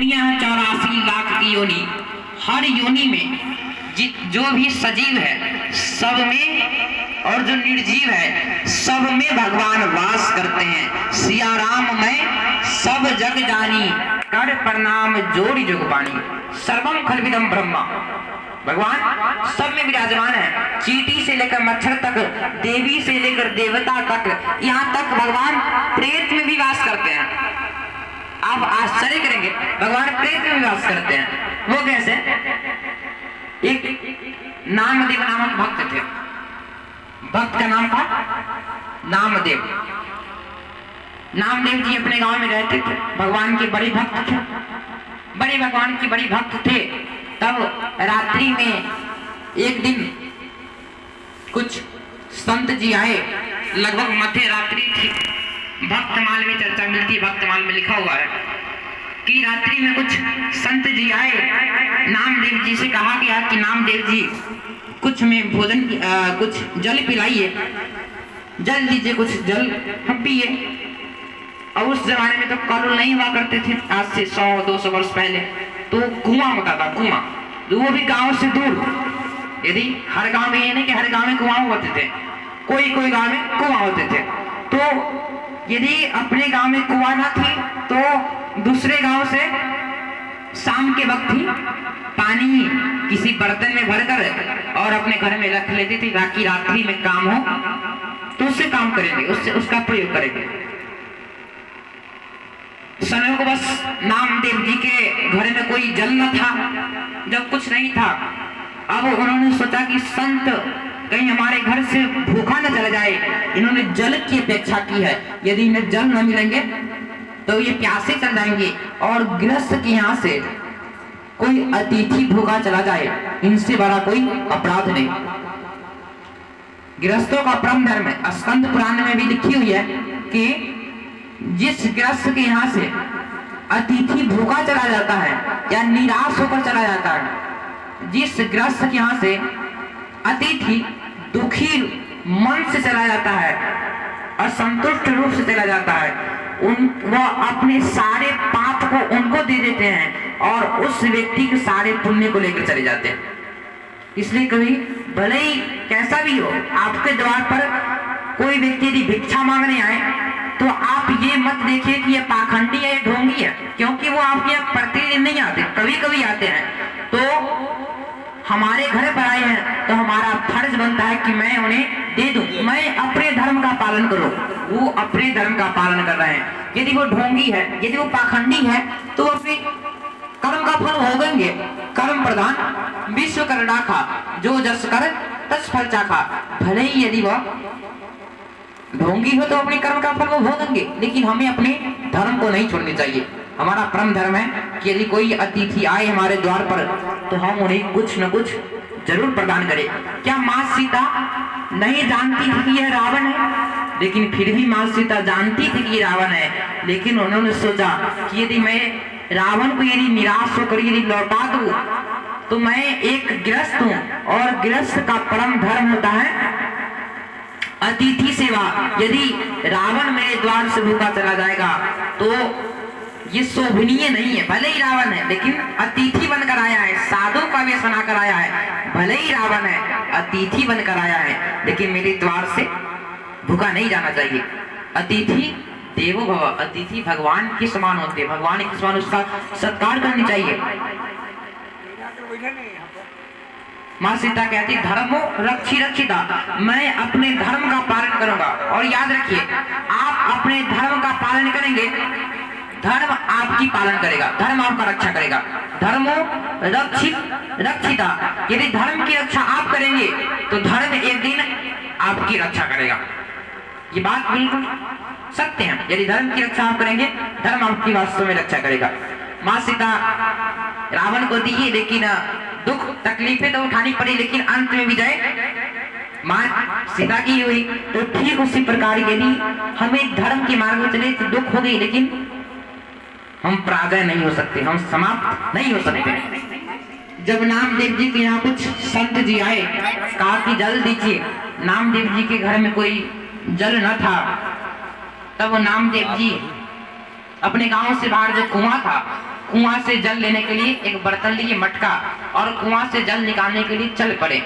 दुनिया है 84 लाख की योनि। हर योनि में जो भी सजीव है सब में और जो निर्जीव है सब में भगवान वास करते हैं। सिया राम मैं सब जग जानी, कर प्रणाम जोड़ी जुगबानी। सर्वम खलविदम ब्रह्मा, भगवान सब में विराजमान है। चींटी से लेकर मच्छर तक, देवी से लेकर देवता तक, यहाँ तक भगवान प्रेत में भी वास करते हैं। आप आश्चर्य करेंगे, भगवान प्रेत में भी वास करते हैं। वो कैसे? एक नामदेव नामक भक्त थे। भक्त का नाम था नामदेव। नामदेव जी अपने गांव में रहते थे। भगवान के बड़े भक्त थे, बड़े भगवान के बड़े भक्त थे। तब रात्रि में एक दिन कुछ संत जी आए, लगभग मध्य रात्रि थी। भक्तमाल में चर्चा मिलती है, भक्तमाल में लिखा हुआ है कि रात्रि में कुछ संत जी आए, नामदेव जी से कहा गया कि नामदेव जी कुछ में भोजन कुछ जल पिलाइए, जल दीजिए, कुछ जल हम पिए। और उस जमाने में तो कल नहीं हुआ करते थे, आज से 100-200 वर्ष पहले तो कुआं होता था, कुआं, वो भी गांव से दूर। यदि हर गांव में ये नहीं कि हर गांव में कुआं होते थे, कोई कोई गांव में कुआं होते थे। तो यदि अपने गांव में कुआं ना थी तो दूसरे गांव से शाम के वक्त ही पानी किसी बर्तन में भरकर और अपने घर में रख लेती थी, ताकि रात्रि में काम हो तो उससे काम करेंगे, उससे उसका प्रयोग करेंगे। समय को बस नामदेव जी के घर में कोई जल न था, जब कुछ नहीं था। अब उन्होंने सोचा कि संत कहीं हमारे घर से भूखा न चला जाए। इन्होंने जल की अपेक्षा की है, यदि इन्हें जल न मिलेंगे तो ये प्यासे चल जाएंगे। और गृहस्थ के यहाँ से कोई अतिथि भूखा चला जाए, इनसे बड़ा कोई अपराध नहीं। गृहस्थों का परम धर्म है। स्कंद पुराण में भी लिखी हुई है कि जिस गृहस्थ के यहाँ से अतिथि भूखा चला जाता है या निराश होकर चला जाता है, जिस गृहस्थ के यहाँ से अतिथि दुखी मन से चला जाता है, असंतुष्ट रूप से चला जाता है, वह अपने सारे पाप को उनको दे देते हैं और उस व्यक्ति के सारे पुण्य को लेकर चले जाते हैं। इसलिए कभी भले ही कैसा भी हो, आपके द्वार पर कोई व्यक्ति यदि भिक्षा मांगने आए तो आप ये मत देखिए कि ये पाखंडी है, ये ढोंगी है, क्योंकि वो आपके यहाँ प्रतिदिन नहीं आते, कभी कभी आते हैं। तो हमारे घर पर आए हैं तो हमारा फर्ज बनता है कि मैं उन्हें दे दूं, मैं अपने धर्म का पालन करूं। वो अपने धर्म का पालन कर रहे हैं। यदि वो ढोंगी है, यदि वो पाखंडी है तो वो अपने कर्म का फल भोगेंगे। कर्म प्रधान विश्व कर राखा, जो जस कर तस फल चाखा। भले ही यदि वह ढोंगी हो तो अपने कर्म का फल वो भोगेंगे, लेकिन हमें अपने धर्म को नहीं छोड़नी चाहिए। हमारा परम धर्म है कि यदि कोई अतिथि आए हमारे द्वार पर तो हम उन्हें कुछ न कुछ जरूर प्रदान करें। क्या माँ सीता नहीं जानती थी कि यह रावण है? लेकिन फिर भी माँ सीता जानती थी कि रावण है, लेकिन उन्होंने सोचा कि यदि मैं रावण को यदि निराश होकर यदि लौटा दूं तो मैं एक गृहस्थ हूं, और गृहस्थ का परम धर्म होता है अतिथि सेवा। यदि रावण मेरे द्वार से भूखा चला जाएगा तो ये शोभनीय नहीं है। भले ही रावण है लेकिन अतिथि बनकर आया है, साधु का वेश बनाकर आया है। भले ही रावण है, अतिथि बनकर आया है, लेकिन मेरे द्वार से भूखा नहीं जाना चाहिए। अतिथि देवो भव, अतिथि भगवान के समान होते हैं, भगवान के समान उसका सत्कार करनी चाहिए। माँ सीता कहती धर्मो रक्षी रक्षिता, मैं अपने धर्म का पालन करूंगा। और याद रखिए, आप अपने धर्म का पालन करेंगे, धर्म आपकी पालन करेगा, धर्म आपका रक्षा करेगा। धर्मो रक्षित रक्षिता, यदि धर्म की रक्षा आप करेंगे तो धर्म एक दिन आपकी रक्षा करेगा। ये बात बिल्कुल सत्य है। यदि धर्म की रक्षा आप करेंगे, धर्म आपकी वास्तव में रक्षा करेगा। माँ सीता रावण को दी, लेकिन दुख तकलीफें तो उठानी पड़ी, लेकिन अंत में विजय माँ सीता की हुई। तो ठीक उसी प्रकार यदि हमें धर्म के मार्ग में चले तो दुख हो गई, लेकिन हम पराजय नहीं हो सकते, हम समाप्त नहीं हो सकते। जब नामदेव जी के यहाँ कुछ संत जी आए, कहा कि जल दीजिए। नामदेव जी के घर में कोई जल न था। तब नामदेव जी अपने गांव से बाहर जो कुआं था कुआं से जल लेने के लिए एक बर्तन लीजिए, मटका, और कुआं से जल निकालने के लिए चल पड़े।